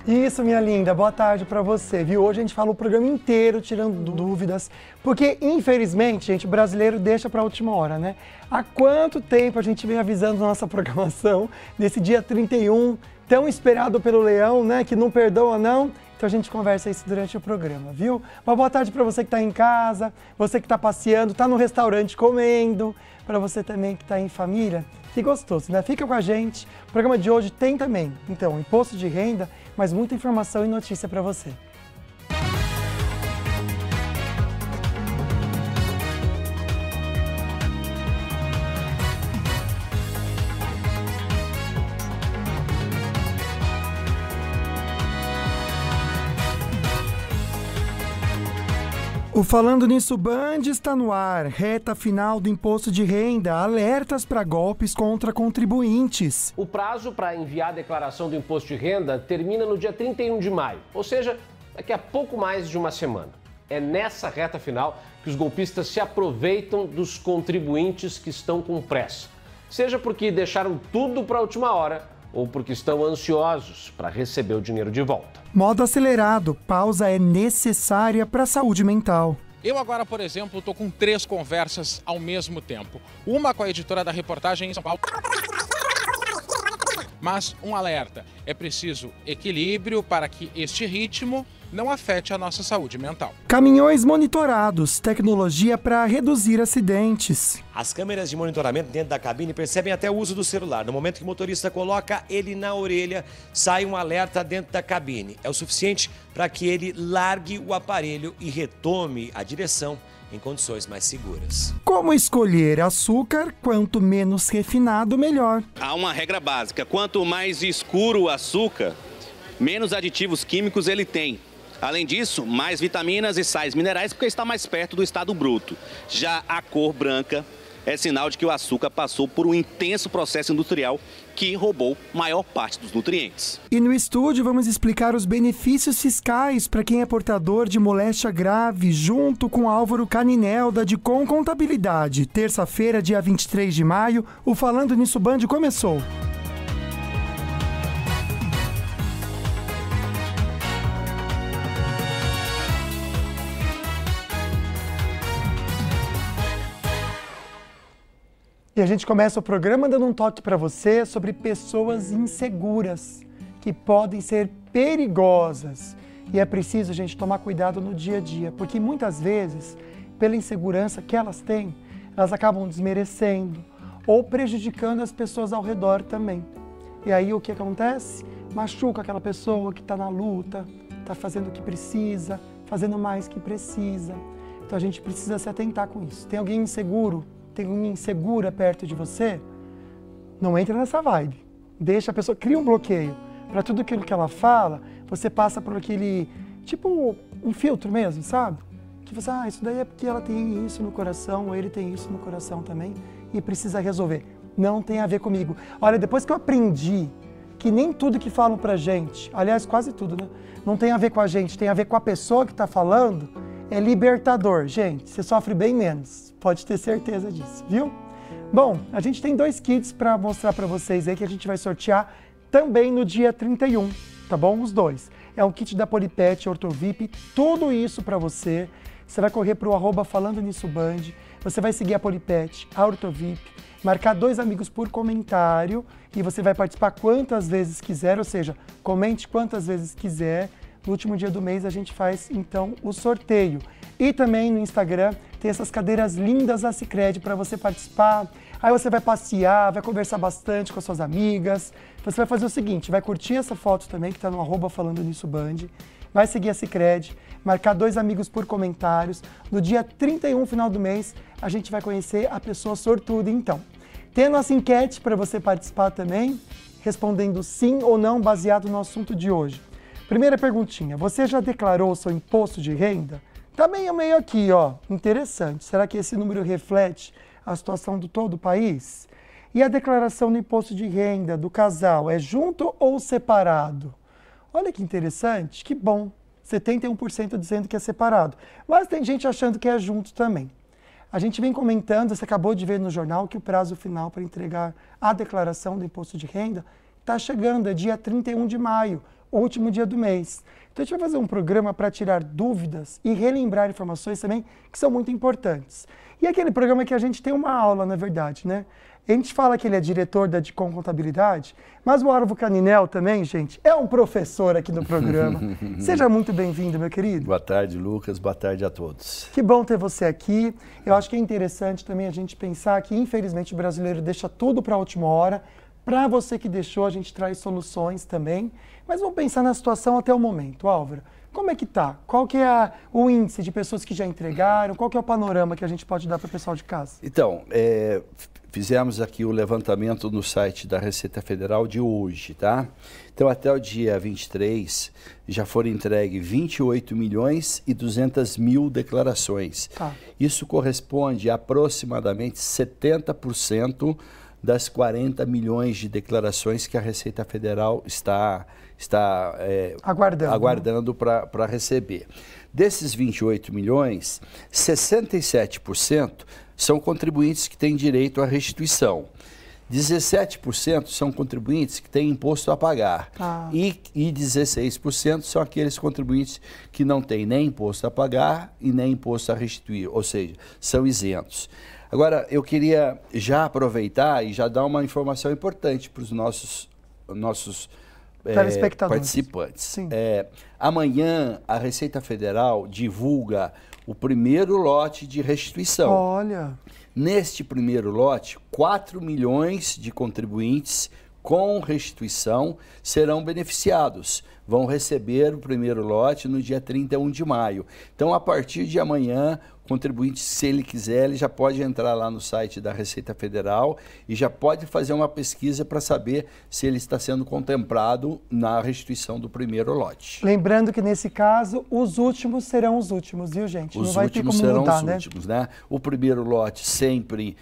Isso, minha linda, boa tarde para você, viu? Hoje a gente fala o programa inteiro tirando dúvidas, porque infelizmente, gente, o brasileiro deixa para a última hora, né? Há quanto tempo a gente vem avisando nossa programação desse dia 31, tão esperado pelo Leão, né? Que não perdoa não. Então a gente conversa isso durante o programa, viu? Uma boa tarde para você que está em casa, você que está passeando, está no restaurante comendo, para você também que está em família. Que gostoso, né? Fica com a gente. O programa de hoje tem também, então, imposto de renda, mas muita informação e notícia para você. O Falando Nisso Band está no ar, reta final do imposto de renda, alertas para golpes contra contribuintes. O prazo para enviar a declaração do imposto de renda termina no dia 31 de maio, ou seja, daqui a pouco mais de uma semana. É nessa reta final que os golpistas se aproveitam dos contribuintes que estão com pressa, seja porque deixaram tudo para a última hora, ou porque estão ansiosos para receber o dinheiro de volta. Modo acelerado, pausa é necessária para a saúde mental. Eu agora, por exemplo, estou com 3 conversas ao mesmo tempo. Uma com a editora da reportagem em São Paulo. Mas um alerta, é preciso equilíbrio para que este ritmo não afete a nossa saúde mental. Caminhões monitorados, tecnologia para reduzir acidentes. As câmeras de monitoramento dentro da cabine percebem até o uso do celular. No momento que o motorista coloca ele na orelha, sai um alerta dentro da cabine. É o suficiente para que ele largue o aparelho e retome a direção em condições mais seguras. Como escolher açúcar? Quanto menos refinado, melhor. Há uma regra básica: quanto mais escuro o açúcar, menos aditivos químicos ele tem. Além disso, mais vitaminas e sais minerais porque está mais perto do estado bruto. Já a cor branca é sinal de que o açúcar passou por um intenso processo industrial que roubou maior parte dos nutrientes. E no estúdio vamos explicar os benefícios fiscais para quem é portador de moléstia grave, junto com Álvaro Caninel, da Dicom Contabilidade. Terça-feira, dia 23 de maio, o Falando Nisso Band começou. E a gente começa o programa dando um toque para você sobre pessoas inseguras, que podem ser perigosas. E é preciso, gente, tomar cuidado no dia a dia, porque muitas vezes, pela insegurança que elas têm, elas acabam desmerecendo ou prejudicando as pessoas ao redor também. E aí o que acontece? Machuca aquela pessoa que está na luta, está fazendo o que precisa, fazendo mais que precisa. Então a gente precisa se atentar com isso. Tem alguém inseguro? Tem uma insegura perto de você? Não entra nessa vibe. Deixa a pessoa, cria um bloqueio. Para tudo aquilo que ela fala, você passa por aquele, tipo um filtro mesmo, sabe? Que você, isso daí é porque ela tem isso no coração, ou ele tem isso no coração também, e precisa resolver. Não tem a ver comigo. Olha, depois que eu aprendi que nem tudo que falam pra gente, aliás, quase tudo, né? Não tem a ver com a gente, tem a ver com a pessoa que tá falando, é libertador. Gente, você sofre bem menos. Pode ter certeza disso, viu? Bom, a gente tem 2 kits para mostrar para vocês aí que a gente vai sortear também no dia 31, tá bom? Os 2. É um kit da Polipet, Orthovip, tudo isso para você. Você vai correr para o @Falando Nisso Band, você vai seguir a Polipet, a Orthovip, marcar 2 amigos por comentário e você vai participar quantas vezes quiser, ou seja, comente quantas vezes quiser. No último dia do mês a gente faz, então, o sorteio. E também no Instagram tem essas cadeiras lindas da Sicredi para você participar. Aí você vai passear, vai conversar bastante com as suas amigas. Você vai fazer o seguinte, vai curtir essa foto também, que está no @Falando Nisso Band. Vai seguir a Sicredi, marcar 2 amigos por comentários. No dia 31, final do mês, a gente vai conhecer a pessoa sortuda, então. Tem a nossa enquete para você participar também, respondendo sim ou não, baseado no assunto de hoje. Primeira perguntinha, você já declarou o seu imposto de renda? Tá meio aqui, ó, interessante. Será que esse número reflete a situação do todo o país? E a declaração do imposto de renda do casal é junto ou separado? Olha que interessante, que bom. 71% dizendo que é separado. Mas tem gente achando que é junto também. A gente vem comentando, você acabou de ver no jornal, que o prazo final para entregar a declaração do imposto de renda está chegando, é dia 31 de maio. último dia do mês. Então a gente vai fazer um programa para tirar dúvidas e relembrar informações também que são muito importantes. E aquele programa que a gente tem uma aula, na verdade, né? A gente fala que ele é diretor da Dicom Contabilidade, mas o Álvaro Caninel também, gente, é um professor aqui no programa. Seja muito bem-vindo, meu querido. Boa tarde, Lucas. Boa tarde a todos. Que bom ter você aqui. Eu acho que é interessante também a gente pensar que, infelizmente, o brasileiro deixa tudo para a última hora. Para você que deixou, a gente traz soluções também. Mas vamos pensar na situação até o momento, Álvaro. Como é que tá? Qual que é o índice de pessoas que já entregaram? Qual que é o panorama que a gente pode dar para o pessoal de casa? Então, fizemos aqui o levantamento no site da Receita Federal de hoje, tá? Então, até o dia 23, já foram entregues 28 milhões e 200 mil declarações. Tá. Isso corresponde a aproximadamente 70% das 40 milhões de declarações que a Receita Federal está aguardando para receber. Desses 28 milhões, 67% são contribuintes que têm direito à restituição. 17% são contribuintes que têm imposto a pagar. E 16% são aqueles contribuintes que não têm nem imposto a pagar e nem imposto a restituir, ou seja, são isentos. Agora, eu queria já aproveitar e já dar uma informação importante para os nossos participantes. Amanhã, a Receita Federal divulga o primeiro lote de restituição. Olha! Neste primeiro lote, 4 milhões de contribuintes com restituição serão beneficiados. Vão receber o primeiro lote no dia 31 de maio. Então, a partir de amanhã, o contribuinte, se ele quiser, ele já pode entrar lá no site da Receita Federal e já pode fazer uma pesquisa para saber se ele está sendo contemplado na restituição do primeiro lote. Lembrando que, nesse caso, os últimos serão os últimos, viu, gente? Não vai ter como mudar, né? Os últimos, né? O primeiro lote sempre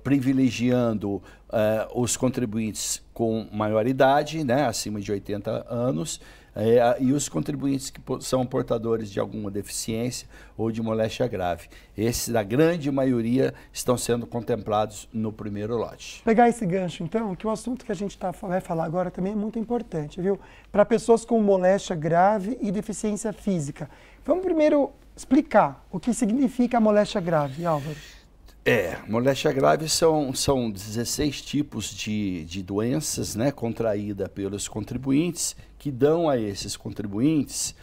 privilegiando os contribuintes com maior idade, né, acima de 80 anos, e os contribuintes que são portadores de alguma deficiência ou de moléstia grave. Esses, na grande maioria, estão sendo contemplados no primeiro lote. Pegar esse gancho, então, que o assunto que a gente vai falar agora também é muito importante, viu? Para pessoas com moléstia grave e deficiência física. Vamos primeiro explicar o que significa a moléstia grave, Álvaro. Moléstia grave são 16 tipos de doenças, né, contraídas pelos contribuintes, que dão a esses contribuintes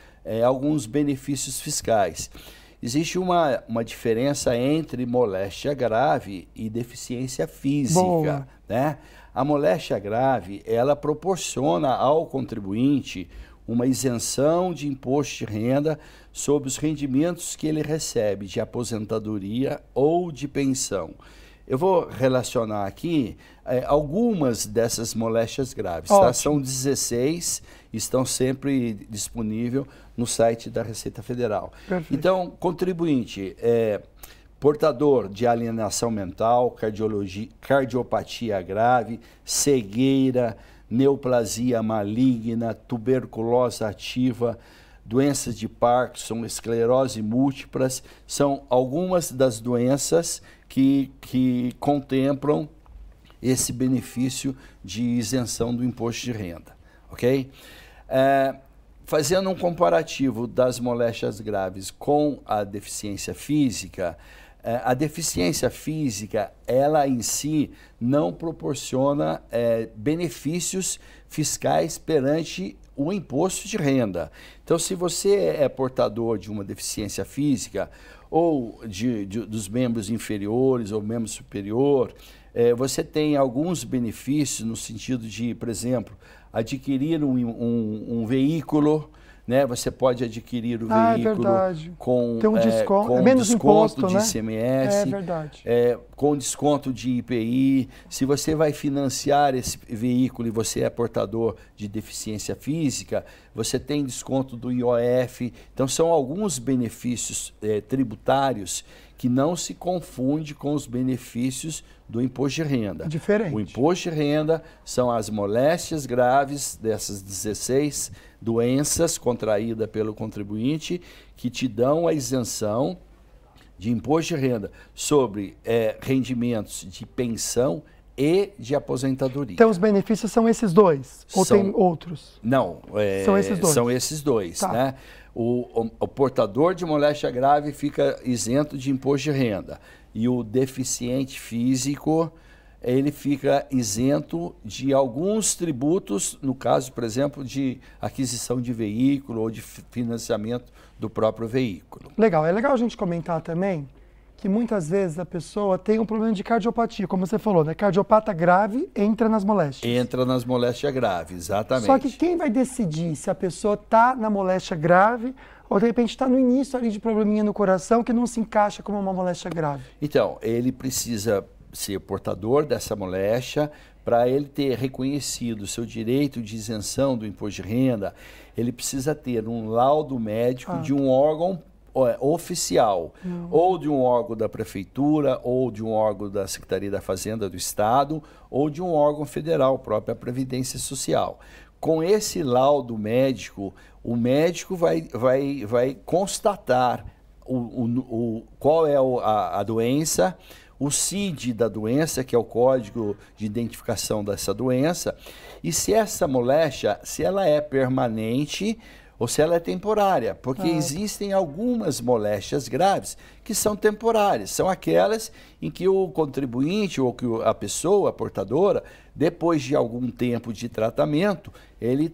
alguns benefícios fiscais. Existe uma diferença entre moléstia grave e deficiência física, né? A moléstia grave, ela proporciona ao contribuinte uma isenção de imposto de renda sobre os rendimentos que ele recebe de aposentadoria ou de pensão. Eu vou relacionar aqui algumas dessas moléstias graves, tá? São 16, estão sempre disponíveis no site da Receita Federal. Perfeito. Então, contribuinte portador de alienação mental, cardiopatia grave, cegueira, neoplasia maligna, tuberculose ativa, doenças de Parkinson, esclerose múltiplas, são algumas das doenças que contemplam esse benefício de isenção do imposto de renda, ok? Fazendo um comparativo das moléstias graves com a deficiência física, a deficiência física, ela em si não proporciona benefícios fiscais perante o imposto de renda. Então, se você é portador de uma deficiência física ou dos membros inferiores ou membro superior, você tem alguns benefícios no sentido de, por exemplo, adquirir um veículo, né? Você pode adquirir o veículo com menos desconto imposto, de ICMS, com desconto de IPI. Se você vai financiar esse veículo e você é portador de deficiência física, você tem desconto do IOF. Então, são alguns benefícios tributários que não se confunde com os benefícios do imposto de renda. Diferente. O imposto de renda são as moléstias graves dessas 16 doenças contraídas pelo contribuinte que te dão a isenção de imposto de renda sobre rendimentos de pensão e de aposentadoria. Então os benefícios são esses dois? Ou tem outros? Não, são esses dois. São esses dois, tá. né? O portador de moléstia grave fica isento de imposto de renda e o deficiente físico ele fica isento de alguns tributos, no caso, por exemplo, de aquisição de veículo ou de financiamento do próprio veículo. Legal, é legal a gente comentar também que muitas vezes a pessoa tem um problema de cardiopatia, como você falou, né? Cardiopata grave entra nas moléstias. Entra nas moléstias graves, exatamente. Só que quem vai decidir se a pessoa está na moléstia grave ou de repente está no início ali de probleminha no coração que não se encaixa como uma moléstia grave? Então, ele precisa ser portador dessa moléstia para ele ter reconhecido o seu direito de isenção do imposto de renda. Ele precisa ter um laudo médico de um órgão oficial, ou de um órgão da prefeitura, ou de um órgão da Secretaria da Fazenda do Estado, ou de um órgão federal, própria Previdência Social. Com esse laudo médico, o médico vai constatar qual é a doença, o CID da doença, que é o código de identificação dessa doença, e se essa moléstia, se ela é permanente ou se ela é temporária, porque existem algumas moléstias graves que são temporárias, são aquelas em que o contribuinte ou que a pessoa, a portadora, depois de algum tempo de tratamento, ele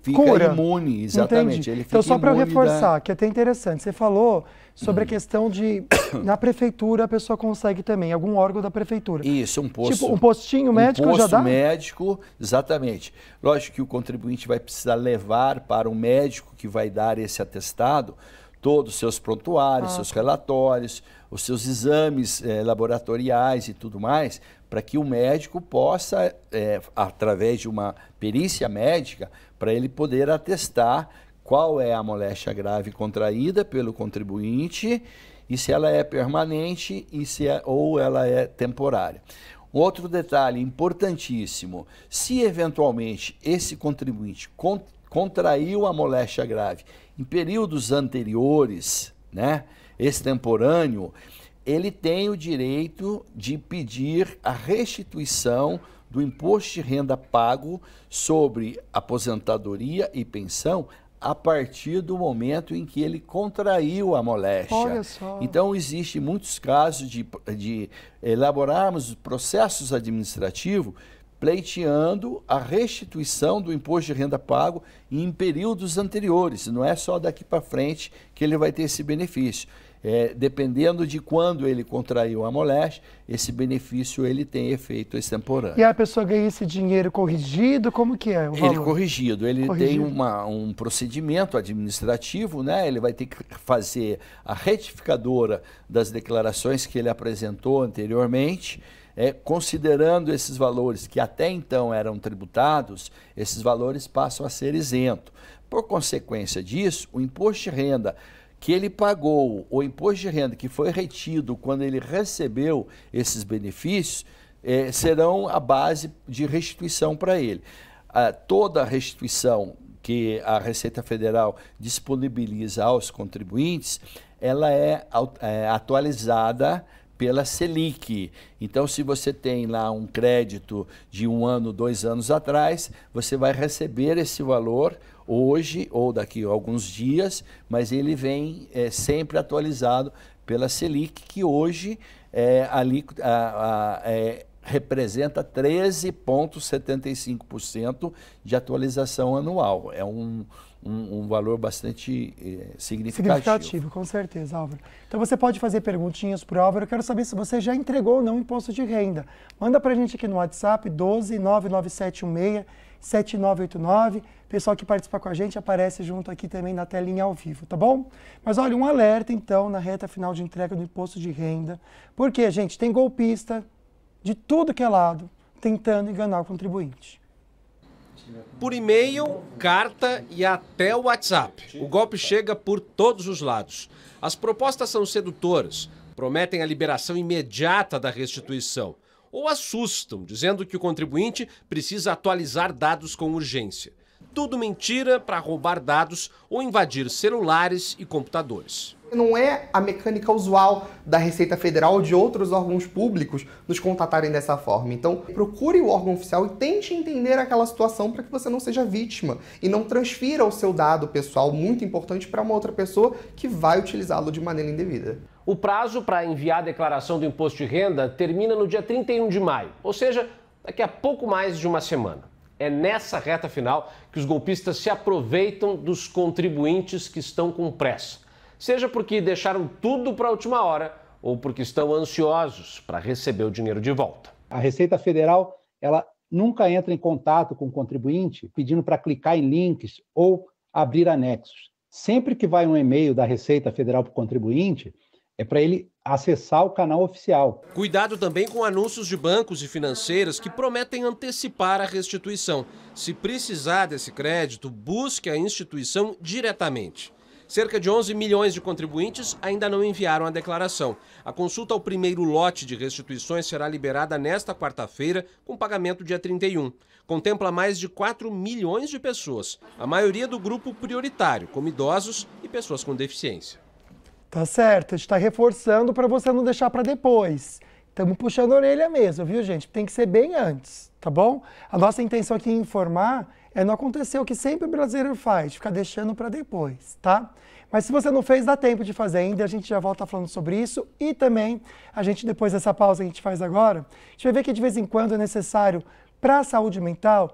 fica imune, exatamente. Ele fica então, só para reforçar, da... que é até interessante, você falou sobre a questão de, na prefeitura, a pessoa consegue também, algum órgão da prefeitura. Isso, um posto. Tipo, um postinho médico já dá? Um posto médico, exatamente. Lógico que o contribuinte vai precisar levar para um médico que vai dar esse atestado todos os seus prontuários, seus relatórios, os seus exames laboratoriais e tudo mais, para que o médico possa, através de uma perícia médica, para ele poder atestar qual é a moléstia grave contraída pelo contribuinte e se ela é permanente ou ela é temporária. Um outro detalhe importantíssimo, se eventualmente esse contribuinte contraiu a moléstia grave em períodos anteriores, né, extemporâneo, ele tem o direito de pedir a restituição do imposto de renda pago sobre aposentadoria e pensão a partir do momento em que ele contraiu a moléstia. Olha só. Então, existem muitos casos de elaborarmos processos administrativos pleiteando a restituição do imposto de renda pago em períodos anteriores. Não é só daqui para frente que ele vai ter esse benefício. Dependendo de quando ele contraiu a moléstia, esse benefício ele tem efeito extemporâneo. E a pessoa ganha esse dinheiro corrigido? Como que é o valor? Ele corrigido, tem um procedimento administrativo, né? Ele vai ter que fazer a retificadora das declarações que ele apresentou anteriormente, considerando esses valores que até então eram tributados, esses valores passam a ser isentos. Por consequência disso, o imposto de renda que ele pagou, o imposto de renda que foi retido quando ele recebeu esses benefícios, serão a base de restituição para ele. Toda a restituição que a Receita Federal disponibiliza aos contribuintes, ela é atualizada pela Selic. Então, se você tem lá um crédito de 1 ano, 2 anos atrás, você vai receber esse valor hoje ou daqui a alguns dias, mas ele vem sempre atualizado pela Selic, que hoje representa 13,75% de atualização anual. É um valor bastante significativo, com certeza, Álvaro. Então você pode fazer perguntinhas para o Álvaro. Eu quero saber se você já entregou ou não o imposto de renda. Manda para a gente aqui no WhatsApp, 12 99716 7989. Pessoal que participa com a gente aparece junto aqui também na telinha ao vivo, tá bom? Mas olha, um alerta então na reta final de entrega do imposto de renda. Porque, gente, tem golpista de tudo que é lado tentando enganar o contribuinte. Por e-mail, carta e até o WhatsApp. O golpe chega por todos os lados. As propostas são sedutoras, prometem a liberação imediata da restituição ou assustam, dizendo que o contribuinte precisa atualizar dados com urgência. Tudo mentira para roubar dados ou invadir celulares e computadores. Não é a mecânica usual da Receita Federal ou de outros órgãos públicos nos contatarem dessa forma. Então, procure o órgão oficial e tente entender aquela situação para que você não seja vítima e não transfira o seu dado pessoal muito importante para uma outra pessoa que vai utilizá-lo de maneira indevida. O prazo para enviar a declaração do imposto de renda termina no dia 31 de maio, ou seja, daqui a pouco mais de uma semana. É nessa reta final que os golpistas se aproveitam dos contribuintes que estão com pressa. Seja porque deixaram tudo para a última hora ou porque estão ansiosos para receber o dinheiro de volta. A Receita Federal, ela nunca entra em contato com o contribuinte pedindo para clicar em links ou abrir anexos. Sempre que vai um e-mail da Receita Federal para o contribuinte, é para ele acessar o canal oficial. Cuidado também com anúncios de bancos e financeiras que prometem antecipar a restituição. Se precisar desse crédito, busque a instituição diretamente. Cerca de 11 milhões de contribuintes ainda não enviaram a declaração. A consulta ao primeiro lote de restituições será liberada nesta quarta-feira, com pagamento dia 31. Contempla mais de 4 milhões de pessoas, a maioria do grupo prioritário, como idosos e pessoas com deficiência. Tá certo, a gente está reforçando para você não deixar para depois. Estamos puxando a orelha mesmo, viu, gente? Tem que ser bem antes, tá bom? A nossa intenção aqui em informar é não acontecer o que sempre o brasileiro faz, ficar deixando para depois, tá? Mas se você não fez, dá tempo de fazer ainda, a gente já volta falando sobre isso e também a gente, depois dessa pausa que a gente faz agora, a gente vai ver que de vez em quando é necessário para a saúde mental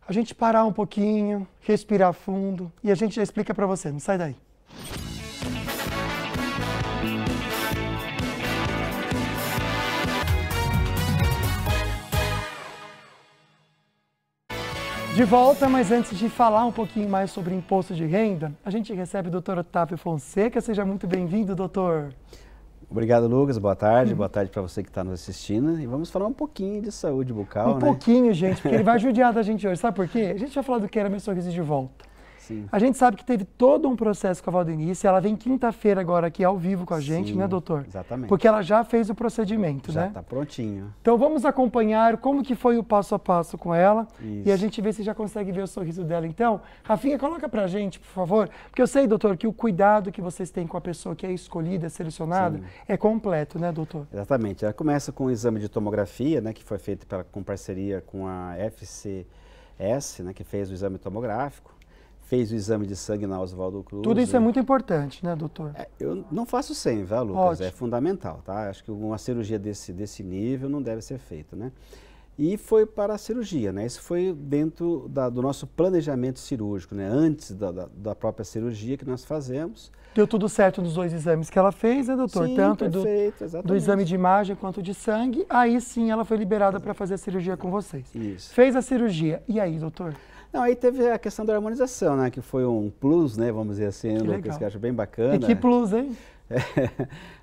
a gente parar um pouquinho, respirar fundo e a gente já explica para você, não sai daí. De volta, mas antes de falar um pouquinho mais sobre imposto de renda, a gente recebe o Dr. Otávio Fonseca. Seja muito bem-vindo, doutor. Obrigado, Lucas. Boa tarde. Boa tarde para você que está nos assistindo. E vamos falar um pouquinho de saúde bucal, né? Pouquinho, gente, porque ele vai judiar da gente hoje. Sabe por quê? A gente vai falar do que era Meu Sorriso de Volta. Sim. A gente sabe que teve todo um processo com a Valdenice. Ela vem quinta-feira agora aqui ao vivo com a gente, Sim, né, doutor? Exatamente. Porque ela já fez o procedimento, já né? Já está prontinho. Então vamos acompanhar como que foi o passo a passo com ela. Isso. E a gente vê se já consegue ver o sorriso dela. Então, Rafinha, coloca pra gente, por favor. Porque eu sei, doutor, que o cuidado que vocês têm com a pessoa que é escolhida, selecionada, Sim. é completo, né, doutor? Exatamente. Ela começa com o exame de tomografia, né, que foi feito com parceria com a FCS, né, que fez o exame tomográfico. Fez o exame de sangue na Oswaldo Cruz. Tudo isso é muito importante, né, doutor? Eu não faço sem, viu, Lucas? Ótimo. É fundamental, tá? Acho que uma cirurgia desse nível não deve ser feita, né? E foi para a cirurgia, né? Isso foi dentro do nosso planejamento cirúrgico, né? Antes da própria cirurgia que nós fazemos. Deu tudo certo nos dois exames que ela fez, né, doutor? Sim, tanto perfeito, do exame de imagem quanto de sangue. Aí sim ela foi liberada para fazer a cirurgia com vocês. Isso. Fez a cirurgia. E aí, doutor? Não, aí teve a questão da harmonização, né? Que foi um plus, né? Vamos dizer assim, Lucas, que eu acho bem bacana. E que plus, hein?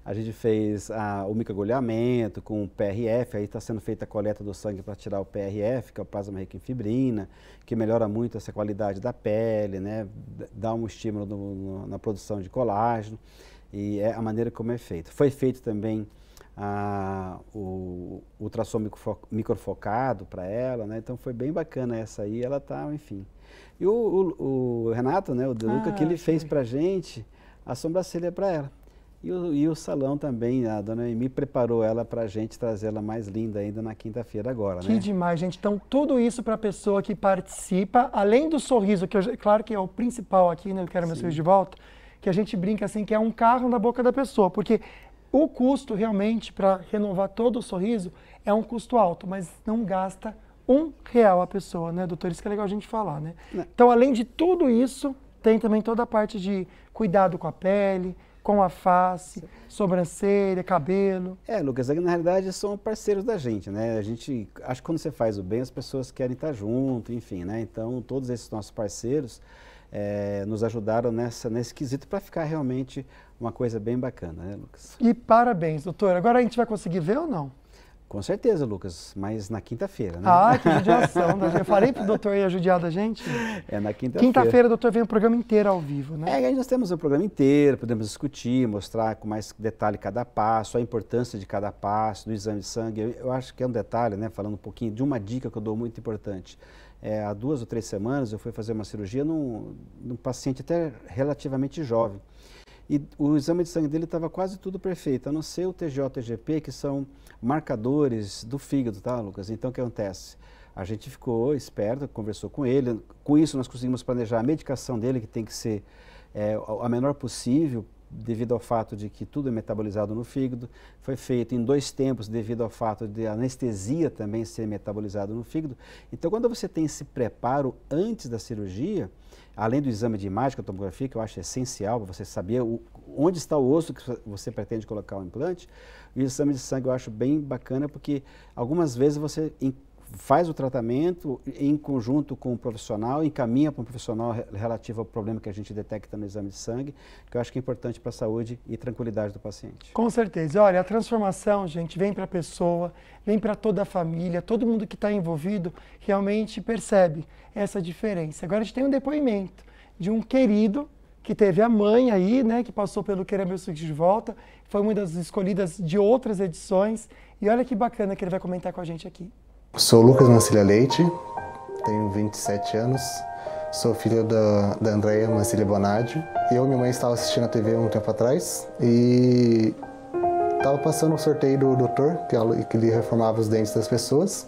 A gente fez o microagulhamento com o PRF, aí está sendo feita a coleta do sangue para tirar o PRF, que é o plasma rico em fibrina, que melhora muito essa qualidade da pele, né? Dá um estímulo na produção de colágeno, e é a maneira como é feito. Foi feito também o ultrassom microfocado para ela, né? Então foi bem bacana essa aí, ela tá, enfim. E o Renato, né, o Deluca, que ele fez pra gente a sobrancelha para ela. E o salão também, a dona Emi preparou ela pra gente trazer ela mais linda ainda na quinta-feira agora, Que demais, gente. Então tudo isso para a pessoa que participa, além do sorriso, que claro que é o principal aqui, né, eu quero meu sorriso de volta, que a gente brinca assim que é um carro na boca da pessoa, porque o custo realmente para renovar todo o sorriso é um custo alto, mas não gasta R$1 a pessoa, né, doutor? Isso que é legal a gente falar, né? Então, além de tudo isso, tem também toda a parte de cuidado com a pele, com a face, sobrancelha, cabelo. Lucas, na realidade são parceiros da gente, né? A gente, acho que quando você faz o bem, as pessoas querem estar junto, enfim, né? Então, todos esses nossos parceiros nos ajudaram nesse quesito para ficar realmente uma coisa bem bacana, né, Lucas? E parabéns, doutor. Agora a gente vai conseguir ver ou não? Com certeza, Lucas, mas na quinta-feira, né? Ah, que judiação. Eu falei pro doutor ia judiar da gente. É na quinta-feira. Quinta-feira, doutor, vem o programa inteiro ao vivo, né? Aí nós temos o programa inteiro, podemos discutir, mostrar com mais detalhe cada passo, a importância de cada passo, do exame de sangue. Eu acho que é um detalhe, né? Falando um pouquinho de uma dica que eu dou muito importante. Há 2 ou 3 semanas eu fui fazer uma cirurgia num paciente até relativamente jovem. E o exame de sangue dele estava quase tudo perfeito, a não ser o TGO, TGP, que são marcadores do fígado, tá, Lucas? Então, o que acontece? A gente ficou esperto, conversou com ele, com isso nós conseguimos planejar a medicação dele, que tem que ser a menor possível, devido ao fato de que tudo é metabolizado no fígado. Foi feito em 2 tempos, devido ao fato de a anestesia também ser metabolizado no fígado. Então, quando você tem esse preparo antes da cirurgia, além do exame de imagem, que é a tomografia, que eu acho essencial para você saber onde está o osso que você pretende colocar o implante, o exame de sangue eu acho bem bacana, porque algumas vezes você faz o tratamento em conjunto com o profissional, encaminha para um profissional relativo ao problema que a gente detecta no exame de sangue, que eu acho que é importante para a saúde e tranquilidade do paciente. Com certeza. Olha, a transformação, gente, vem para a pessoa, vem para toda a família, todo mundo que está envolvido realmente percebe essa diferença. Agora a gente tem um depoimento de um querido que teve a mãe aí, né, que passou pelo Queira Meu Sorriso de Volta, foi uma das escolhidas de outras edições, e olha que bacana que ele vai comentar com a gente aqui. Sou Lucas Mancilha Leite, tenho 27 anos, sou filho da Andréia Mancilha Bonadio. Eu e minha mãe estavam assistindo a TV um tempo atrás e estava passando o sorteio do doutor, que ele reformava os dentes das pessoas.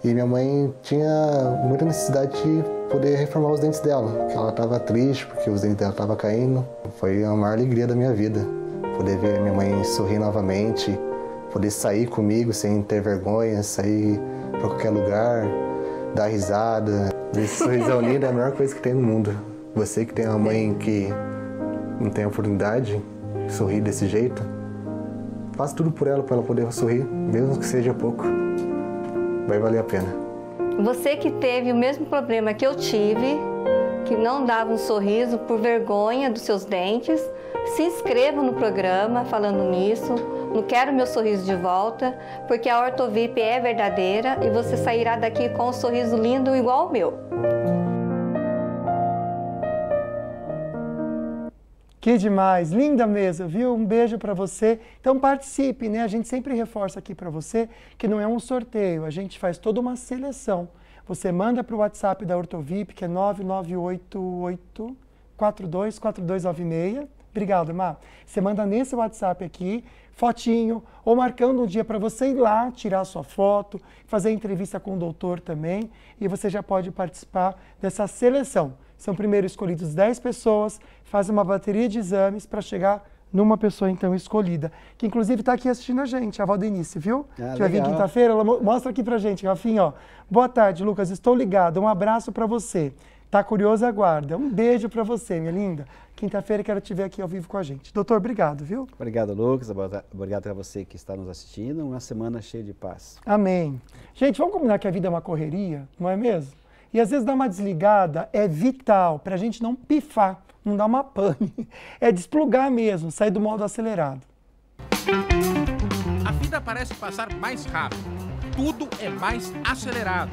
E minha mãe tinha muita necessidade de poder reformar os dentes dela, porque ela estava triste, porque os dentes dela estavam caindo. Foi a maior alegria da minha vida, poder ver minha mãe sorrir novamente, poder sair comigo sem ter vergonha, sair para qualquer lugar, dar risada. Esse sorrisão lindo é a melhor coisa que tem no mundo. Você que tem uma mãe que não tem a oportunidade de sorrir desse jeito, faça tudo por ela para ela poder sorrir, mesmo que seja pouco. Vai valer a pena. Você que teve o mesmo problema que eu tive, que não dava um sorriso por vergonha dos seus dentes, se inscreva no programa falando nisso. Não quero meu sorriso de volta, porque a Ortovip é verdadeira e você sairá daqui com um sorriso lindo igual o meu. Que demais, linda mesa, viu? Um beijo para você. Então participe, né? A gente sempre reforça aqui para você que não é um sorteio, a gente faz toda uma seleção. Você manda para o WhatsApp da Ortovip, que é 998424296. Obrigado, Má. Você manda nesse WhatsApp aqui, fotinho, ou marcando um dia para você ir lá, tirar a sua foto, fazer entrevista com o doutor também, e você já pode participar dessa seleção. São primeiro escolhidos 10 pessoas, fazem uma bateria de exames para chegar numa pessoa então escolhida, que inclusive está aqui assistindo a gente, a Valdenice, viu? Que vai vir quinta-feira, ela mostra aqui pra gente, Rafinha, ó. Boa tarde, Lucas, estou ligado, um abraço para você. Tá curioso, aguarda. Um beijo para você, minha linda. Quinta-feira quero te ver aqui ao vivo com a gente. Doutor, obrigado, viu? Obrigado, Lucas. Obrigado a você que está nos assistindo. Uma semana cheia de paz. Amém. Gente, vamos combinar que a vida é uma correria, não é mesmo? E às vezes dar uma desligada é vital para a gente não pifar, não dar uma pane. É desplugar mesmo, sair do modo acelerado. A vida parece passar mais rápido. Tudo é mais acelerado.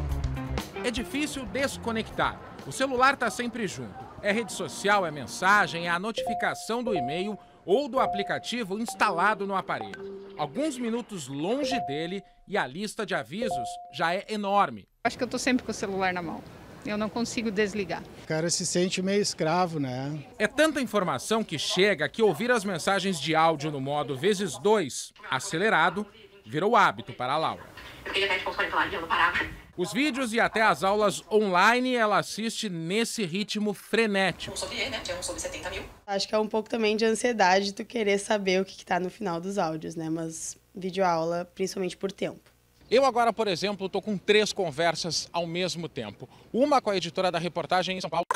É difícil desconectar. O celular está sempre junto. É rede social, é mensagem, é a notificação do e-mail ou do aplicativo instalado no aparelho. Alguns minutos longe dele e a lista de avisos já é enorme. Acho que eu estou sempre com o celular na mão. Eu não consigo desligar. O cara se sente meio escravo, né? É tanta informação que chega que ouvir as mensagens de áudio no modo vezes 2, acelerado, virou hábito para a Laura. Eu queria até te falar de eu não parava. Os vídeos e até as aulas online ela assiste nesse ritmo frenético. Tinha um sobre 70 mil. Acho que é um pouco também de ansiedade tu querer saber o que tá no final dos áudios, né? Mas videoaula, principalmente por tempo. Eu agora, por exemplo, estou com 3 conversas ao mesmo tempo. Uma com a editora da reportagem em São Paulo.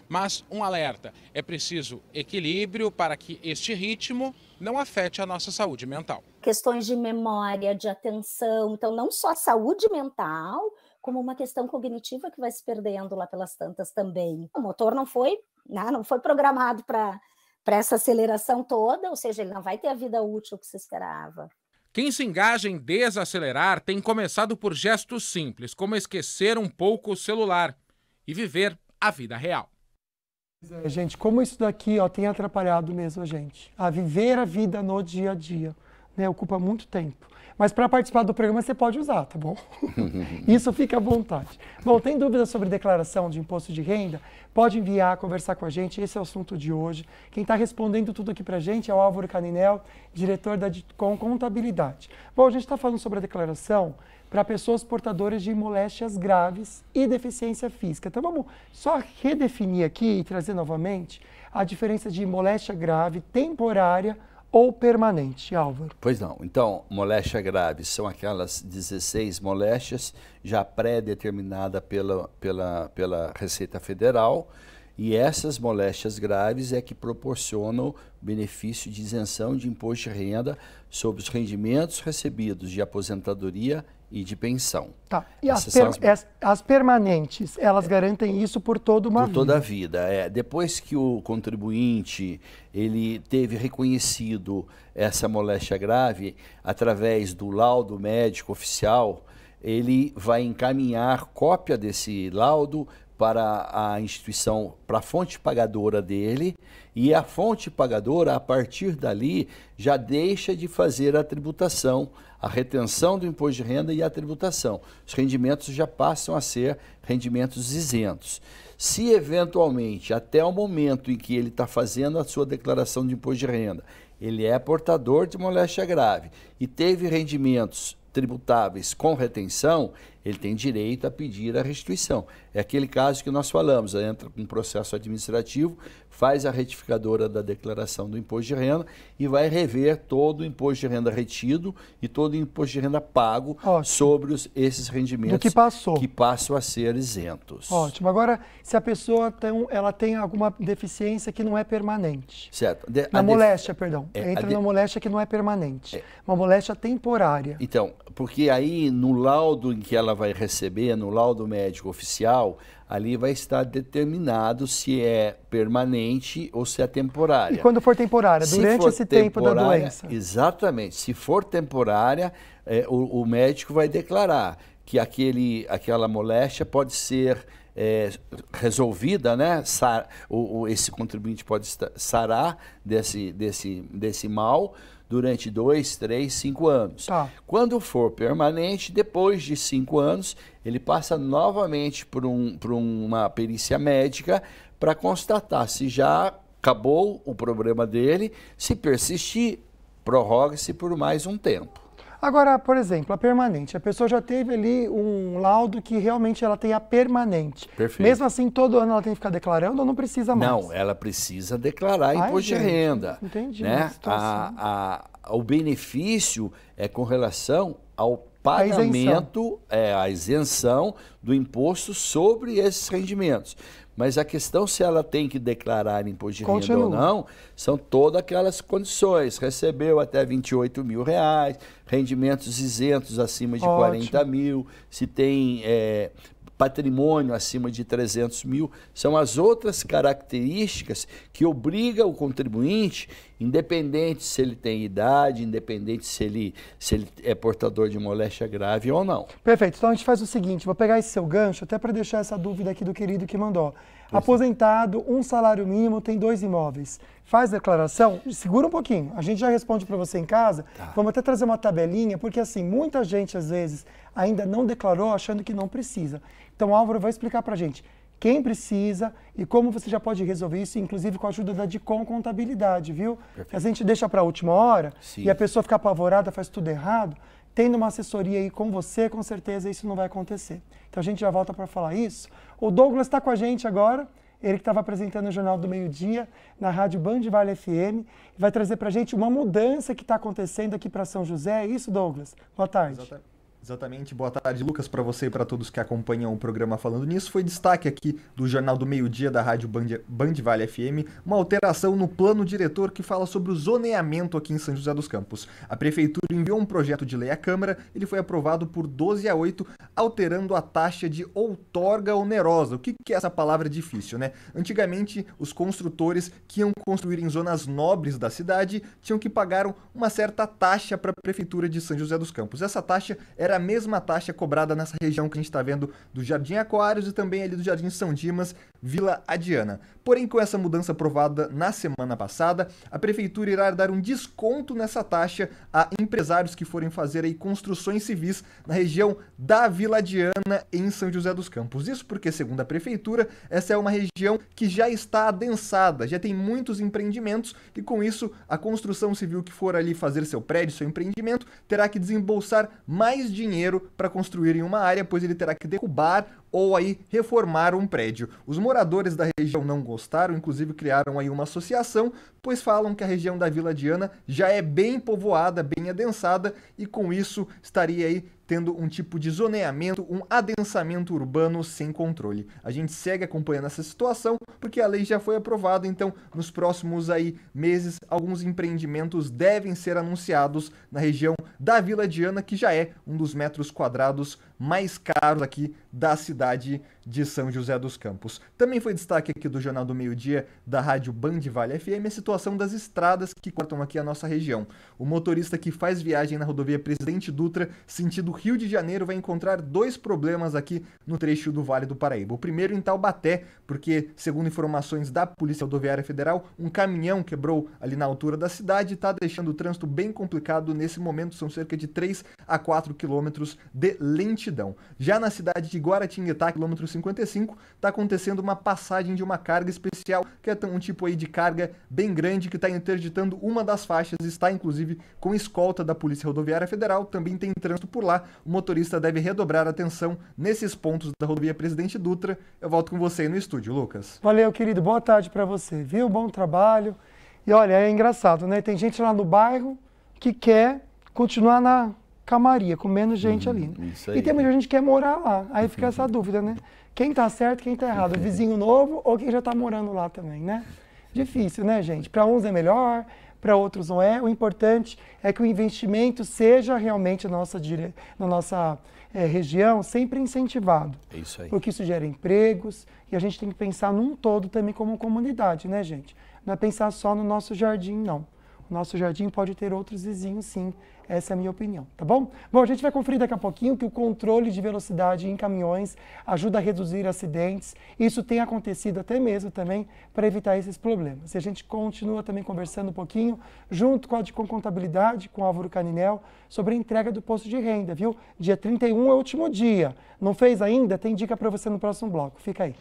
Mas um alerta, é preciso equilíbrio para que este ritmo não afete a nossa saúde mental. Questões de memória, de atenção, então não só a saúde mental, como uma questão cognitiva que vai se perdendo lá pelas tantas também. O motor não foi programado para essa aceleração toda, ou seja, ele não vai ter a vida útil que se esperava. Quem se engaja em desacelerar tem começado por gestos simples, como esquecer um pouco o celular e viver a vida real. Gente, como isso daqui tem atrapalhado mesmo a gente, a viver a vida no dia a dia. né? Ocupa muito tempo. Mas para participar do programa você pode usar, tá bom? Isso fica à vontade. Bom, tem dúvidas sobre declaração de imposto de renda? Pode enviar, conversar com a gente, esse é o assunto de hoje. Quem está respondendo tudo aqui para a gente é o Álvaro Caninel, diretor da DICOM Contabilidade. Bom, a gente está falando sobre a declaração para pessoas portadoras de moléstias graves e deficiência física. Então vamos só redefinir aqui e trazer novamente a diferença de moléstia grave, temporária ou permanente, Álvaro? Pois não. Então, moléstia grave são aquelas 16 moléstias já pré-determinadas pela Receita Federal, e essas moléstias graves é que proporcionam benefício de isenção de imposto de renda sobre os rendimentos recebidos de aposentadoria e de pensão. Tá. E as permanentes, elas garantem isso por toda uma vida? Por toda a vida. Depois que o contribuinte ele teve reconhecido essa moléstia grave através do laudo médico oficial, ele vai encaminhar cópia desse laudo para a instituição, para a fonte pagadora dele, e a fonte pagadora, a partir dali, já deixa de fazer a tributação, a retenção do imposto de renda e a tributação. Os rendimentos já passam a ser rendimentos isentos. Se, eventualmente, até o momento em que ele está fazendo a sua declaração de imposto de renda, ele é portador de moléstia grave e teve rendimentos tributáveis com retenção, ele tem direito a pedir a restituição. É aquele caso que nós falamos, entra com um processo administrativo, faz a retificadora da declaração do imposto de renda e vai rever todo o imposto de renda retido e todo o imposto de renda pago sobre esses rendimentos que passam a ser isentos. Ótimo. Agora, se a pessoa tem alguma deficiência que não é permanente. Certo. Na moléstia, perdão. Entra na moléstia que não é permanente. Uma moléstia temporária. Então, porque aí no laudo em que ela vai receber, no laudo médico oficial, ali vai estar determinado se é permanente ou se é temporária. E quando for temporária, durante esse tempo da doença? Exatamente. Se for temporária, o médico vai declarar que aquela moléstia pode ser resolvida, né? Esse contribuinte pode sarar desse mal durante 2, 3, 5 anos. Tá. Quando for permanente, depois de 5 anos, ele passa novamente por uma perícia médica para constatar se já acabou o problema dele. Se persistir, prorroga-se por mais um tempo. Agora, por exemplo, a permanente. A pessoa já teve ali um laudo que realmente ela tem a permanente. Perfeito. Mesmo assim, todo ano ela tem que ficar declarando ou não precisa mais? Não, ela precisa declarar imposto de renda. Entendi. Né? O benefício é com relação ao pagamento, a isenção do imposto sobre esses rendimentos. Mas a questão se ela tem que declarar imposto de renda ou não, são todas aquelas condições. Recebeu até R$28 mil, rendimentos isentos acima de 40 mil, se tem patrimônio acima de 300 mil, são as outras características que obrigam o contribuinte, independente se ele tem idade, independente se ele é portador de moléstia grave ou não. Perfeito. Então a gente faz o seguinte, vou pegar esse seu gancho até para deixar essa dúvida aqui do querido que mandou. Aposentado, um salário mínimo, tem 2 imóveis. Faz declaração? Segura um pouquinho. A gente já responde para você em casa. Tá. Vamos até trazer uma tabelinha, porque assim, muita gente às vezes ainda não declarou achando que não precisa. Então o Álvaro vai explicar para a gente quem precisa e como você já pode resolver isso, inclusive com a ajuda da DICOM Contabilidade, viu? Perfeito. A gente deixa para a última hora e a pessoa fica apavorada, faz tudo errado. Tendo uma assessoria aí com você, com certeza isso não vai acontecer. Então a gente já volta para falar isso. O Douglas está com a gente agora, ele que estava apresentando o Jornal do Meio-Dia na Rádio Band Vale FM, vai trazer para a gente uma mudança que está acontecendo aqui para São José. É isso, Douglas? Boa tarde. Exatamente. Boa tarde, Lucas, para você e para todos que acompanham o programa Falando Nisso. Foi destaque aqui do Jornal do Meio-Dia da Rádio Band Vale FM, uma alteração no plano diretor que fala sobre o zoneamento aqui em São José dos Campos. A Prefeitura enviou um projeto de lei à Câmara, ele foi aprovado por 12-8, alterando a taxa de outorga onerosa. O que é essa palavra difícil, né? Antigamente, os construtores que iam construir em zonas nobres da cidade tinham que pagar uma certa taxa para a Prefeitura de São José dos Campos. Essa taxa era era a mesma taxa cobrada nessa região que a gente está vendo do Jardim Aquários e também ali do Jardim São Dimas, Vila Adiana. Porém, com essa mudança aprovada na semana passada, a Prefeitura irá dar um desconto nessa taxa a empresários que forem fazer aí construções civis na região da Vila Adiana, em São José dos Campos. Isso porque, segundo a Prefeitura, essa é uma região que já está adensada, já tem muitos empreendimentos e, com isso, a construção civil que for ali fazer seu prédio, seu empreendimento, terá que desembolsar mais dinheiro para construir em uma área, pois ele terá que derrubar ou aí reformar um prédio. Os moradores da região não gostaram, inclusive criaram aí uma associação, pois falam que a região da Vila Adiana já é bem povoada, bem adensada e com isso estaria aí tendo um tipo de zoneamento, um adensamento urbano sem controle. A gente segue acompanhando essa situação porque a lei já foi aprovada, então nos próximos aí meses alguns empreendimentos devem ser anunciados na região da Vila Adiana, que já é um dos metros quadrados mais caros aqui da cidade de São José dos Campos. Também foi destaque aqui do Jornal do Meio-Dia da Rádio Band Vale FM a situação das estradas que cortam aqui a nossa região. O motorista que faz viagem na rodovia Presidente Dutra, sentido Rio de Janeiro, vai encontrar dois problemas aqui no trecho do Vale do Paraíba. O primeiro em Taubaté, porque, segundo informações da Polícia Rodoviária Federal, um caminhão quebrou ali na altura da cidade e está deixando o trânsito bem complicado nesse momento. São cerca de 3 a 4 quilômetros de lentidão. Já na cidade de Guaratinguetá, quilômetro 55, está acontecendo uma passagem de uma carga especial, que é um tipo aí de carga bem grande que está interditando uma das faixas, está inclusive com escolta da Polícia Rodoviária Federal, também tem trânsito por lá. O motorista deve redobrar a atenção nesses pontos da rodovia Presidente Dutra. Eu volto com você aí no estúdio, Lucas. Valeu, querido. Boa tarde para você, viu? Bom trabalho. E olha, é engraçado, né? Tem gente lá no bairro que quer continuar na calmaria, com menos gente ali. E tem muita gente que quer morar lá. Aí fica essa dúvida, né? Quem tá certo, quem tá errado? O vizinho novo ou quem já tá morando lá também, né? Difícil, né, gente? Para uns é melhor, para outros não é. O importante é que o investimento seja realmente na nossa região sempre incentivado. É isso aí. Porque isso gera empregos e a gente tem que pensar num todo também como comunidade, né, gente? Não é pensar só no nosso jardim, não. O nosso jardim pode ter outros vizinhos, sim. Essa é a minha opinião, tá bom? Bom, a gente vai conferir daqui a pouquinho que o controle de velocidade em caminhões ajuda a reduzir acidentes. Isso tem acontecido até mesmo também para evitar esses problemas. E a gente continua também conversando um pouquinho, junto com a Dicom Contabilidade, com o Álvaro Caninel, sobre a entrega do posto de renda, viu? Dia 31 é o último dia. Não fez ainda? Tem dica para você no próximo bloco. Fica aí.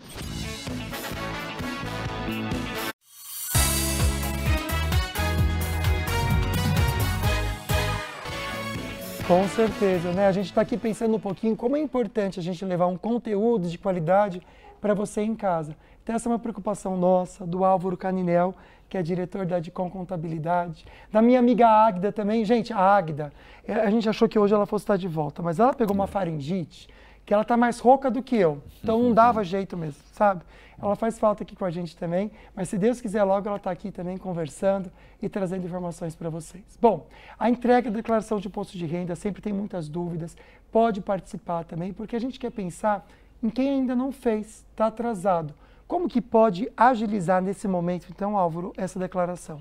Com certeza, né? A gente está aqui pensando um pouquinho como é importante a gente levar um conteúdo de qualidade para você em casa. Então essa é uma preocupação nossa, do Álvaro Caninel, que é diretor da Dicom Contabilidade, da minha amiga Águida também. Gente, a Águida, a gente achou que hoje ela fosse estar de volta, mas ela pegou uma faringite que ela tá mais rouca do que eu, então não dava jeito mesmo, sabe? Ela faz falta aqui com a gente também, mas se Deus quiser logo ela está aqui também conversando e trazendo informações para vocês. Bom, a entrega da declaração de imposto de renda sempre tem muitas dúvidas, pode participar também, porque a gente quer pensar em quem ainda não fez, está atrasado. Como que pode agilizar nesse momento, então, Álvaro, essa declaração?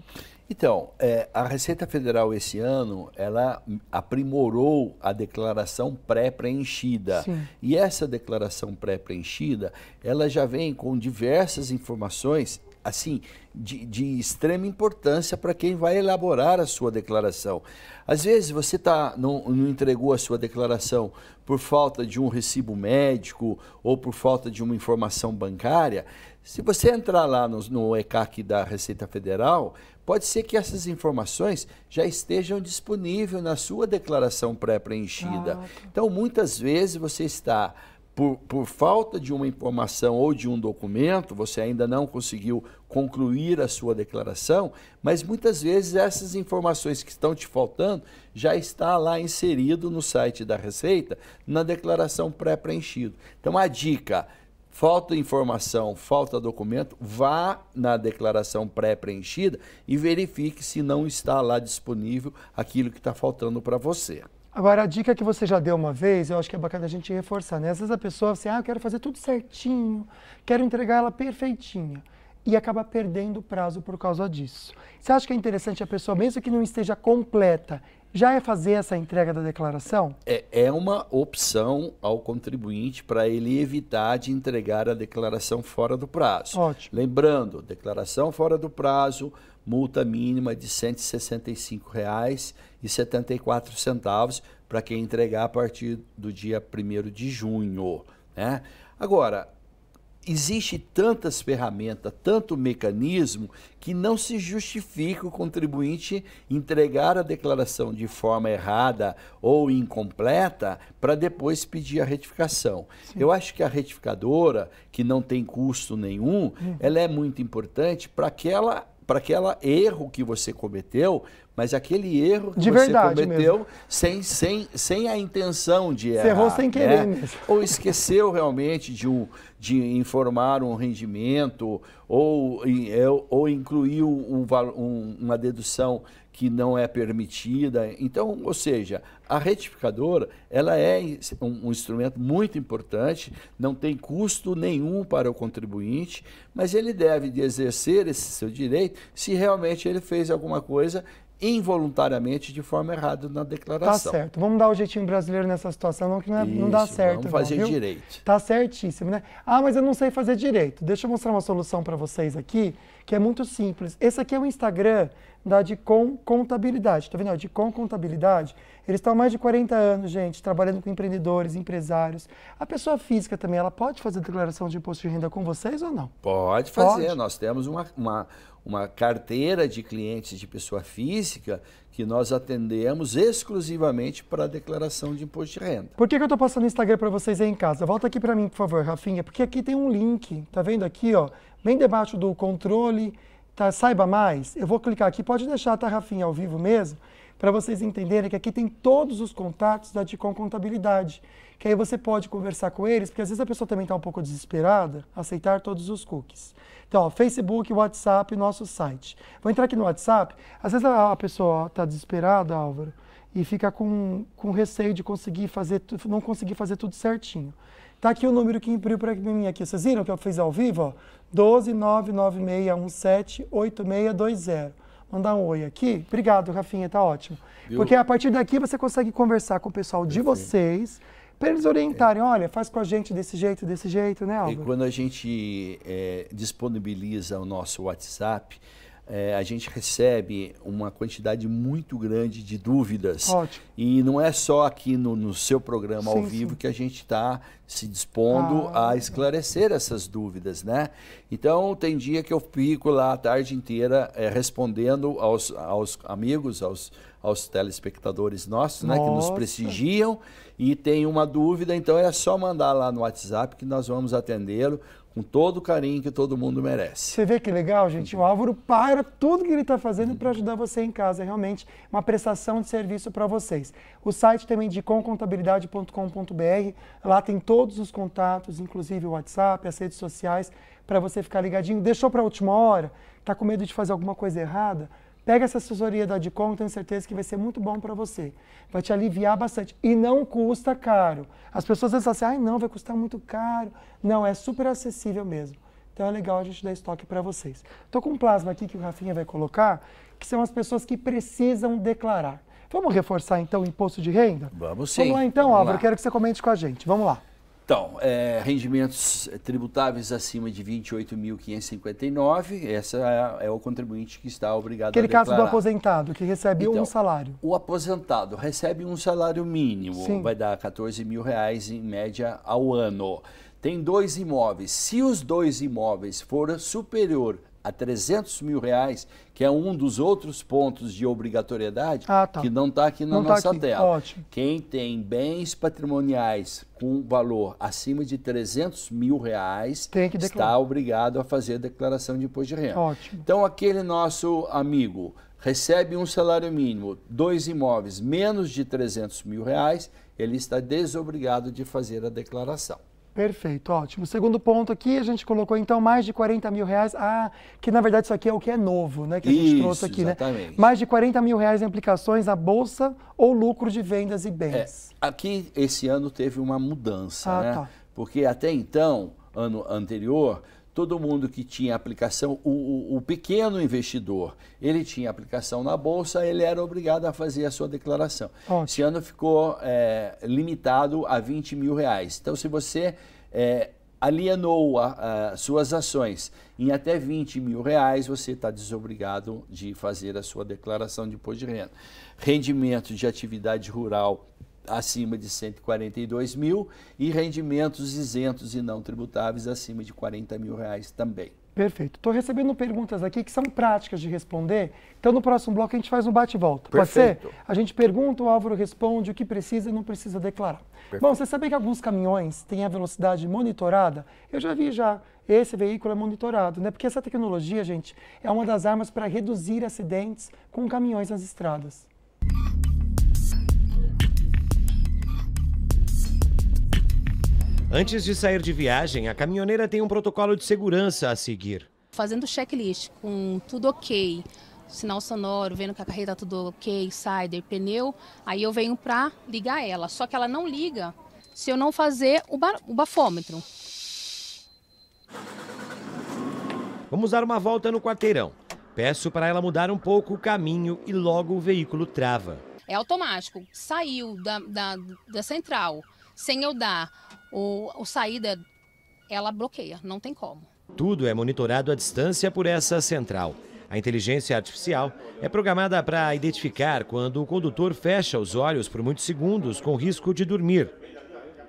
Então, a Receita Federal esse ano, ela aprimorou a declaração pré-preenchida. E essa declaração pré-preenchida, ela já vem com diversas informações, assim, de extrema importância para quem vai elaborar a sua declaração. Às vezes você não entregou a sua declaração por falta de um recibo médico ou por falta de uma informação bancária. Se você entrar lá no ECAC da Receita Federal, pode ser que essas informações já estejam disponíveis na sua declaração pré-preenchida. Então, muitas vezes você está, por falta de uma informação ou de um documento, você ainda não conseguiu concluir a sua declaração, mas muitas vezes essas informações que estão te faltando já está lá inserido no site da Receita, na declaração pré-preenchida. Então, a dica: falta informação, falta documento, vá na declaração pré-preenchida e verifique se não está lá disponível aquilo que está faltando para você. Agora, a dica que você já deu uma vez, eu acho que é bacana a gente reforçar, né? Às vezes a pessoa assim, eu quero fazer tudo certinho, quero entregar ela perfeitinha, e acaba perdendo o prazo por causa disso. Você acha que é interessante a pessoa, mesmo que não esteja completa, já é fazer essa entrega da declaração? É uma opção ao contribuinte para ele evitar de entregar a declaração fora do prazo. Ótimo. Lembrando, declaração fora do prazo, multa mínima de R$ 165,74 para quem entregar a partir do dia 1º de junho. Né? Agora, existe tantas ferramentas, tanto mecanismo, que não se justifica o contribuinte entregar a declaração de forma errada ou incompleta para depois pedir a retificação. Sim. Eu acho que a retificadora, que não tem custo nenhum, ela é muito importante para aquele erro que você cometeu, mas aquele erro que você cometeu sem a intenção de errar. Você errou sem querer mesmo. Ou esqueceu realmente de informar um rendimento, ou incluiu uma dedução que não é permitida. Então, ou seja, a retificadora, ela é um instrumento muito importante, não tem custo nenhum para o contribuinte, mas ele deve de exercer esse seu direito se realmente ele fez alguma coisa involuntariamente de forma errada na declaração. Tá certo. Vamos dar o jeitinho brasileiro nessa situação, não, que não dá certo. Vamos fazer direito. Tá certíssimo, né? Ah, mas eu não sei fazer direito. Deixa eu mostrar uma solução para vocês aqui, que é muito simples. Esse aqui é o Instagram da Dicom Contabilidade. Tá vendo? A Dicom Contabilidade, eles estão há mais de 40 anos, gente, trabalhando com empreendedores, empresários. A pessoa física também, ela pode fazer declaração de imposto de renda com vocês ou não? Pode fazer. Pode. Nós temos uma carteira de clientes de pessoa física que nós atendemos exclusivamente para a declaração de imposto de renda. Por que eu estou passando o Instagram para vocês aí em casa? Volta aqui para mim, por favor, Rafinha, porque aqui tem um link, tá vendo aqui, ó, bem debaixo do controle, tá, saiba mais. Eu vou clicar aqui, pode deixar, tá, Rafinha, ao vivo mesmo, para vocês entenderem que aqui tem todos os contatos da Dicom Contabilidade, que aí você pode conversar com eles, porque às vezes a pessoa também está um pouco desesperada, aceitar todos os cookies. Então, ó, Facebook, WhatsApp, nosso site. Vou entrar aqui no WhatsApp. Às vezes a pessoa está desesperada, Álvaro, e fica com receio de não conseguir fazer tudo certinho. Tá aqui o número que imprimiu para mim aqui. Vocês viram que eu fiz ao vivo? Ó, 12996178620. Mandar um oi aqui. Obrigado, Rafinha, tá ótimo. Porque a partir daqui você consegue conversar com o pessoal de vocês, para eles orientarem, olha, faz com a gente desse jeito, né, Álvaro? E quando a gente disponibiliza o nosso WhatsApp, a gente recebe uma quantidade muito grande de dúvidas. Ótimo. E não é só aqui no seu programa ao vivo que a gente está se dispondo a esclarecer essas dúvidas, né? Então, tem dia que eu fico lá a tarde inteira respondendo aos amigos, aos telespectadores nossos, né, que nos prestigiam e tem uma dúvida, então é só mandar lá no WhatsApp que nós vamos atendê-lo com todo o carinho que todo mundo merece. Você vê que legal, gente? O Álvaro para tudo que ele está fazendo para ajudar você em casa. É realmente uma prestação de serviço para vocês. O site também de dicomcontabilidade.com.br. Lá tem todos os contatos, inclusive o WhatsApp, as redes sociais, para você ficar ligadinho. Deixou para a última hora? Está com medo de fazer alguma coisa errada? Pega essa assessoria da Dicom, tenho certeza que vai ser muito bom para você. Vai te aliviar bastante. E não custa caro. As pessoas às vezes falam assim, não, vai custar muito caro. Não, é super acessível mesmo. Então é legal a gente dar estoque para vocês. Estou com um plasma aqui que o Rafinha vai colocar, que são as pessoas que precisam declarar. Vamos reforçar então o imposto de renda? Vamos sim. Vamos lá então, Álvaro, quero que você comente com a gente. Vamos lá. Então, rendimentos tributáveis acima de 28.559, essa é o contribuinte que está obrigado a declarar. Aquele caso do aposentado, que recebe um salário. O aposentado recebe um salário mínimo, vai dar R$14.000 em média ao ano. Tem 2 imóveis. Se os 2 imóveis forem superior a R$300.000, que é um dos outros pontos de obrigatoriedade, que não está aqui na nossa tela. Ótimo. Quem tem bens patrimoniais com valor acima de R$300.000 está obrigado a fazer a declaração de imposto de renda. Ótimo. Então, aquele nosso amigo recebe um salário mínimo, 2 imóveis, menos de R$300.000, ele está desobrigado de fazer a declaração. Perfeito, ótimo. Segundo ponto aqui, a gente colocou então mais de R$40.000, que na verdade isso aqui é o que é novo, né? Que a gente trouxe aqui, exatamente. Né? Mais de R$40.000 em aplicações à bolsa ou lucro de vendas e bens. Aqui, esse ano teve uma mudança, né? Porque até então, ano anterior, todo mundo que tinha aplicação, o pequeno investidor, ele tinha aplicação na Bolsa, ele era obrigado a fazer a sua declaração. Esse ano ficou limitado a R$20 mil. Então, se você alienou suas ações em até R$20 mil, você está desobrigado de fazer a sua declaração de imposto de renda. Rendimento de atividade rural acima de 142 mil e rendimentos isentos e não tributáveis acima de R$40 mil também. Perfeito. Estou recebendo perguntas aqui que são práticas de responder. Então, no próximo bloco, a gente faz um bate-volta. Pode ser? A gente pergunta, o Álvaro responde o que precisa e não precisa declarar. Perfeito. Bom, você sabia que alguns caminhões têm a velocidade monitorada? Eu já vi esse veículo é monitorado, né? Porque essa tecnologia, gente, é uma das armas para reduzir acidentes com caminhões nas estradas. Antes de sair de viagem, a caminhoneira tem um protocolo de segurança a seguir. Fazendo checklist, com tudo ok, sinal sonoro, vendo que a carreta tá tudo ok, sider, pneu, aí eu venho para ligar ela. Só que ela não liga se eu não fazer o bafômetro. Vamos dar uma volta no quarteirão. Peço para ela mudar um pouco o caminho e logo o veículo trava. É automático, saiu da central, sem eu dar o saída, ela bloqueia, não tem como. Tudo é monitorado à distância por essa central. A inteligência artificial é programada para identificar quando o condutor fecha os olhos por muitos segundos com risco de dormir.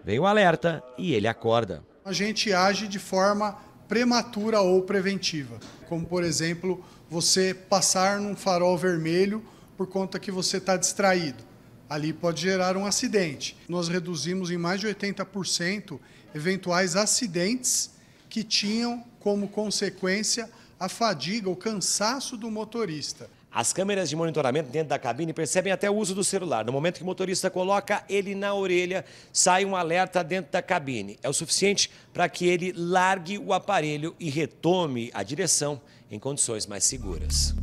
Vem o alerta e ele acorda. A gente age de forma prematura ou preventiva, como por exemplo, você passar num farol vermelho por conta que você está distraído. Ali pode gerar um acidente. Nós reduzimos em mais de 80% eventuais acidentes que tinham como consequência a fadiga, o cansaço do motorista. As câmeras de monitoramento dentro da cabine percebem até o uso do celular. No momento que o motorista coloca ele na orelha, sai um alerta dentro da cabine. É o suficiente para que ele largue o aparelho e retome a direção em condições mais seguras.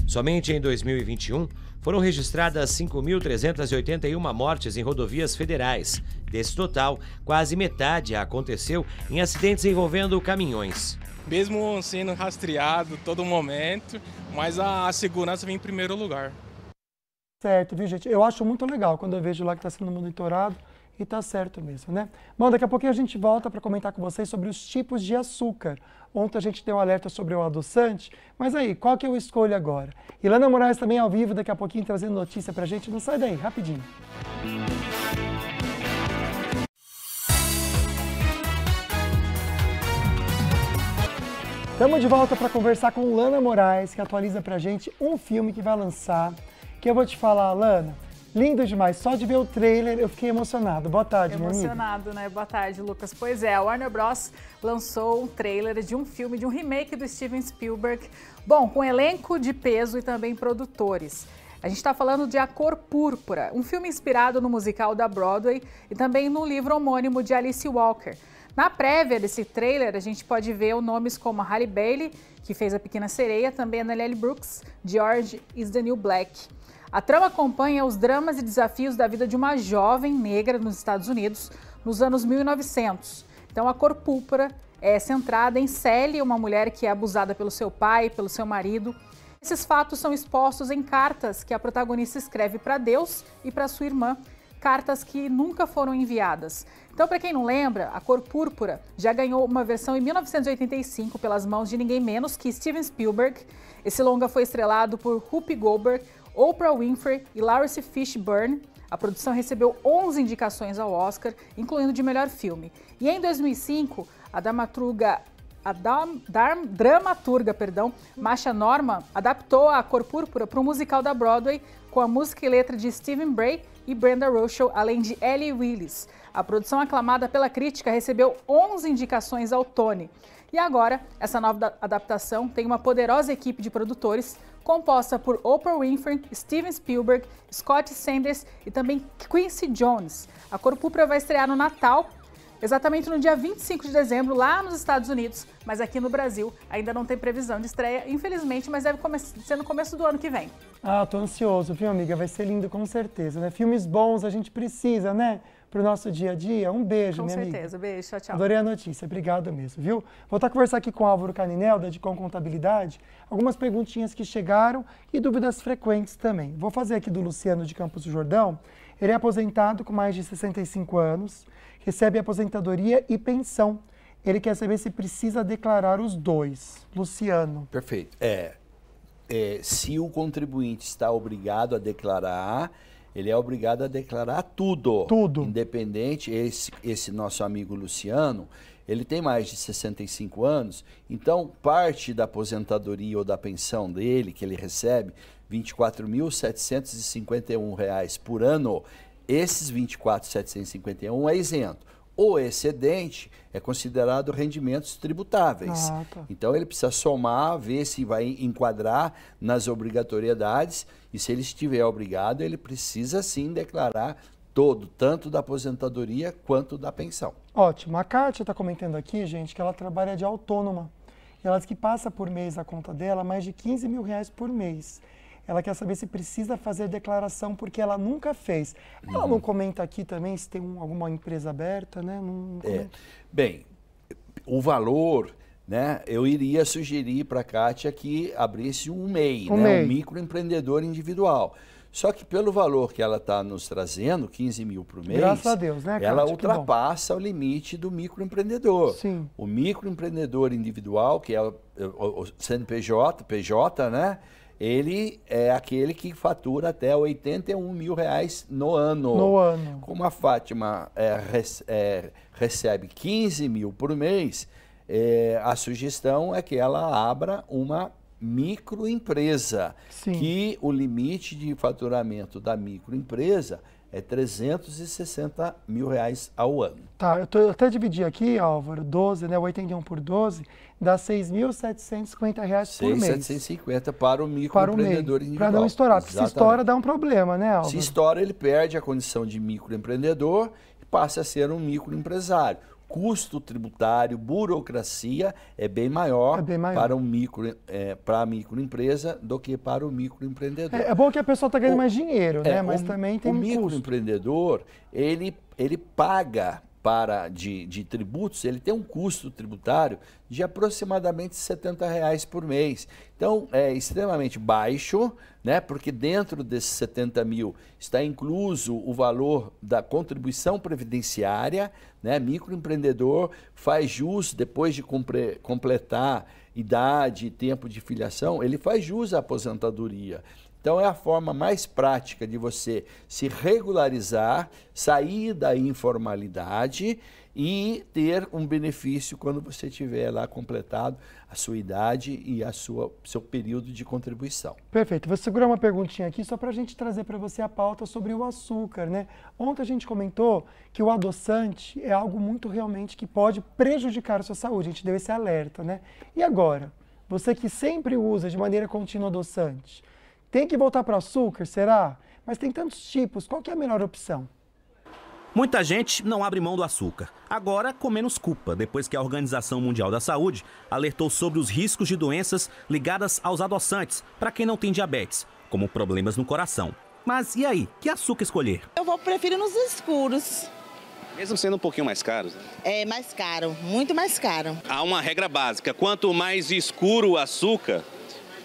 Somente em 2021, foram registradas 5.381 mortes em rodovias federais. Desse total, quase metade aconteceu em acidentes envolvendo caminhões. Mesmo sendo rastreado todo momento, mas a segurança vem em primeiro lugar. Certo, viu, gente? Eu acho muito legal quando eu vejo lá que está sendo monitorado e está certo mesmo, né? Bom, daqui a pouquinho a gente volta para comentar com vocês sobre os tipos de açúcar. Ontem a gente deu um alerta sobre o adoçante, mas aí, qual que eu escolho agora? Ilana Moraes também ao vivo, daqui a pouquinho trazendo notícia pra gente. Não sai daí, rapidinho. Estamos de volta para conversar com Lana Moraes, que atualiza pra gente um filme que vai lançar, que eu vou te falar, Lana, lindo demais. Só de ver o trailer eu fiquei emocionado. Boa tarde, meu amigo. Emocionado, né? Boa tarde, Lucas. Pois é, a Warner Bros. Lançou um trailer de um filme, de um remake do Steven Spielberg. Bom, com elenco de peso e também produtores. A gente está falando de A Cor Púrpura, um filme inspirado no musical da Broadway e também no livro homônimo de Alice Walker. Na prévia desse trailer, a gente pode ver nomes como a Halle Bailey, que fez A Pequena Sereia, também a Nellie Brooks, de Orange is the New Black. A trama acompanha os dramas e desafios da vida de uma jovem negra nos Estados Unidos nos anos 1900. Então, A Cor Púrpura é centrada em Sally, uma mulher que é abusada pelo seu pai, pelo seu marido. Esses fatos são expostos em cartas que a protagonista escreve para Deus e para sua irmã, cartas que nunca foram enviadas. Então, para quem não lembra, A Cor Púrpura já ganhou uma versão em 1985 pelas mãos de ninguém menos que Steven Spielberg. Esse longa foi estrelado por Whoopi Goldberg, Oprah Winfrey e Lawrence Fishburne. A produção recebeu 11 indicações ao Oscar, incluindo de melhor filme. E em 2005, a dramaturga Masha Norman adaptou A Cor Púrpura para um musical da Broadway com a música e letra de Stephen Bray e Brenda Rochelle, além de Ellie Willis. A produção aclamada pela crítica recebeu 11 indicações ao Tony. E agora, essa nova adaptação tem uma poderosa equipe de produtores composta por Oprah Winfrey, Steven Spielberg, Scott Sanders e também Quincy Jones. A Cor Púrpura vai estrear no Natal exatamente no dia 25 de dezembro, lá nos Estados Unidos, mas aqui no Brasil ainda não tem previsão de estreia, infelizmente, mas deve ser no começo do ano que vem. Ah, tô ansioso, viu, amiga? Vai ser lindo com certeza, né? Filmes bons a gente precisa, né? Pro nosso dia a dia. Um beijo, minha amiga. Com certeza, beijo, tchau, tchau. Adorei a notícia, obrigado mesmo, viu? Vou estar conversando aqui com o Álvaro Caninel, da Edcom Contabilidade, algumas perguntinhas que chegaram e dúvidas frequentes também. Vou fazer aqui do Luciano de Campos do Jordão. Ele é aposentado com mais de 65 anos, recebe aposentadoria e pensão. Ele quer saber se precisa declarar os dois. Luciano. Perfeito. Se o contribuinte está obrigado a declarar, ele é obrigado a declarar tudo. Tudo. Independente, esse nosso amigo Luciano, ele tem mais de 65 anos, então parte da aposentadoria ou da pensão dele, que ele recebe, R$ 24.751 por ano, esses 24.751 é isento. O excedente é considerado rendimentos tributáveis. Então ele precisa somar, ver se vai enquadrar nas obrigatoriedades e se ele estiver obrigado, ele precisa sim declarar todo, tanto da aposentadoria quanto da pensão. Ótimo. A Kátia está comentando aqui, gente, que ela trabalha de autônoma. E ela diz que passa por mês a conta dela mais de R$15 mil por mês. Ela quer saber se precisa fazer declaração porque ela nunca fez. Ela não comenta aqui também se tem alguma empresa aberta, né? Bem, o valor, né? Eu iria sugerir para a Kátia que abrisse um MEI, um microempreendedor individual. Só que pelo valor que ela está nos trazendo, 15 mil por mês, graças a Deus, né, Kátia? Ela ultrapassa o limite do microempreendedor. Sim. O microempreendedor individual, que é o CNPJ, né? Ele é aquele que fatura até R$ 81 mil no ano. No ano. Como a Fátima recebe 15 mil por mês, a sugestão é que ela abra uma microempresa. Sim. Que o limite de faturamento da microempresa é R$ 360 mil ao ano. Tá, eu até dividi aqui, Álvaro, 12, né? 81 por 12, dá R$ 6.750 por mês. 6.750 para o microempreendedor individual. Para não estourar, porque se estoura dá um problema, né, Álvaro? Se estoura, ele perde a condição de microempreendedor e passa a ser um microempresário. Custo tributário, burocracia é bem maior, para a microempresa do que para o microempreendedor. É bom que a pessoa está ganhando mais dinheiro, né? Mas também tem um custo. O microempreendedor, ele paga de tributos, ele tem um custo tributário de aproximadamente R$ 70 por mês. Então, é extremamente baixo, né? Porque dentro desses 70 mil está incluso o valor da contribuição previdenciária, né? Microempreendedor faz jus, depois de completar idade e tempo de filiação, ele faz jus à aposentadoria. Então, é a forma mais prática de você se regularizar, sair da informalidade e ter um benefício quando você tiver lá completado a sua idade e seu período de contribuição. Perfeito. Vou segurar uma perguntinha aqui só para a gente trazer para você a pauta sobre o açúcar, né? Ontem a gente comentou que o adoçante é algo muito realmente que pode prejudicar a sua saúde. A gente deu esse alerta, né? E agora? Você que sempre usa de maneira contínua adoçante, tem que voltar para o açúcar, será? Mas tem tantos tipos, qual que é a melhor opção? Muita gente não abre mão do açúcar. Agora, com menos culpa, depois que a Organização Mundial da Saúde alertou sobre os riscos de doenças ligadas aos adoçantes para quem não tem diabetes, como problemas no coração. Mas e aí, que açúcar escolher? Eu prefiro nos escuros. Mesmo sendo um pouquinho mais caros? É mais caro, muito mais caro. Há uma regra básica, quanto mais escuro o açúcar,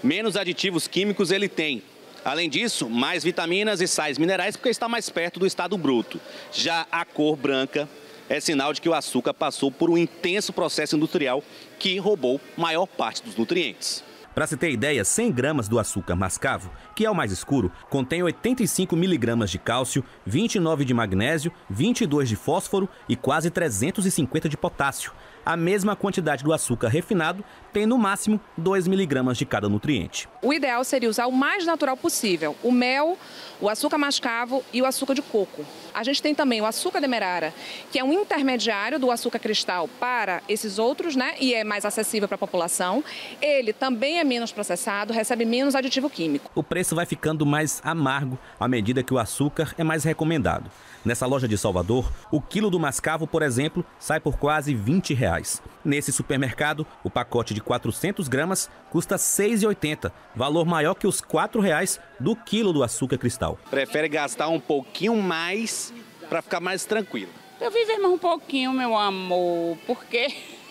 menos aditivos químicos ele tem. Além disso, mais vitaminas e sais minerais porque está mais perto do estado bruto. Já a cor branca é sinal de que o açúcar passou por um intenso processo industrial que roubou maior parte dos nutrientes. Para se ter ideia, 100 gramas do açúcar mascavo, que é o mais escuro, contém 85 miligramas de cálcio, 29 de magnésio, 22 de fósforo e quase 350 de potássio. A mesma quantidade do açúcar refinado tem no máximo 2 miligramas de cada nutriente. O ideal seria usar o mais natural possível, o mel, o açúcar mascavo e o açúcar de coco. A gente tem também o açúcar demerara, que é um intermediário do açúcar cristal para esses outros, né? E é mais acessível para a população. Ele também é menos processado, recebe menos aditivo químico. O preço vai ficando mais amargo à medida que o açúcar é mais recomendado. Nessa loja de Salvador, o quilo do mascavo, por exemplo, sai por quase R$20. Nesse supermercado, o pacote de 400 gramas custa R$ 6,80, valor maior que os R$4 do quilo do açúcar cristal. Prefere gastar um pouquinho mais para ficar mais tranquilo. Eu viver mais um pouquinho, meu amor, porque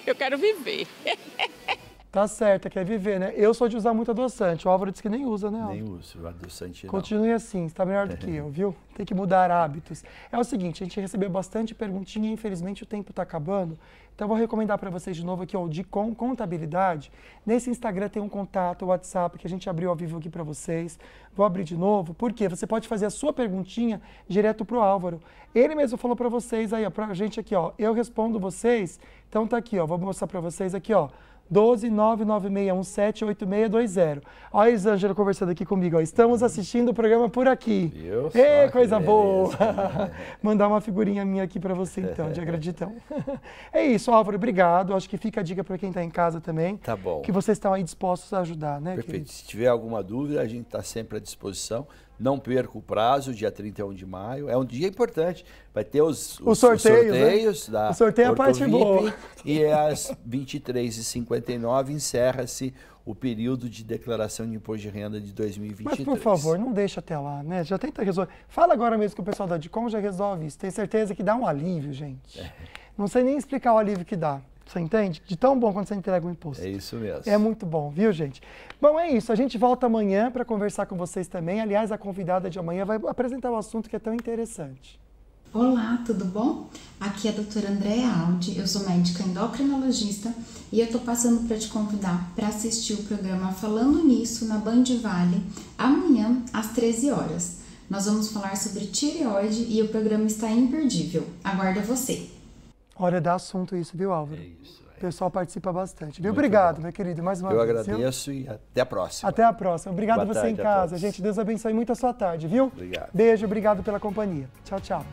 eu quero viver. Tá certo, quer viver, né? Eu sou de usar muito adoçante. O Álvaro disse que nem usa, né, Álvaro? Nem uso adoçante, não. Continue assim, você tá melhor do que eu, viu? Tem que mudar hábitos. É o seguinte, a gente recebeu bastante perguntinha e infelizmente o tempo tá acabando. Então eu vou recomendar para vocês de novo aqui, ó, o Dicom Contabilidade. Nesse Instagram tem um contato, o WhatsApp, que a gente abriu ao vivo aqui para vocês. Vou abrir de novo, porque você pode fazer a sua perguntinha direto pro Álvaro. Ele mesmo falou para vocês aí, ó, pra gente aqui, ó. Eu respondo vocês. Então tá aqui, ó, vou mostrar para vocês aqui, ó. 12996178620. Ó, a Elisângela conversando aqui comigo. Ó. Estamos assistindo o programa por aqui. Ei, coisa boa! Mandar uma figurinha minha aqui para você, então, de gratidão. É isso, Álvaro, obrigado. Acho que fica a dica para quem está em casa também. Tá bom. Que vocês estão aí dispostos a ajudar, né, Perfeito. querido? Se tiver alguma dúvida, a gente está sempre à disposição. Não perca o prazo, dia 31 de maio. É um dia importante. Vai ter os sorteios, né? O sorteio é a parte boa. E às 23h59 encerra-se o período de declaração de imposto de renda de 2023. Mas, por favor, não deixa até lá, né? Já tenta resolver. Fala agora mesmo que o pessoal da Dicom já resolve isso. Tenho certeza que dá um alívio, gente. Não sei nem explicar o alívio que dá. Você entende? De tão bom quando você entrega o imposto. É isso mesmo. É muito bom, viu, gente? Bom, é isso. A gente volta amanhã para conversar com vocês também. Aliás, a convidada de amanhã vai apresentar um assunto que é tão interessante. Olá, tudo bom? Aqui é a doutora Andréa Aldi, eu sou médica endocrinologista e eu tô passando para te convidar para assistir o programa Falando Nisso na Band Vale, amanhã às 13 horas. Nós vamos falar sobre tireoide e o programa está imperdível. Aguardo você. Olha, dá assunto isso, viu, Álvaro? É isso. O pessoal participa bastante, viu? Muito Obrigado, bom. meu querido, mais uma Eu vez. agradeço e até a próxima. Até a próxima. Obrigado Boa você tarde em casa. a todos. Gente, Deus abençoe muito a sua tarde, viu? Obrigado. Beijo, obrigado pela companhia. Tchau, tchau.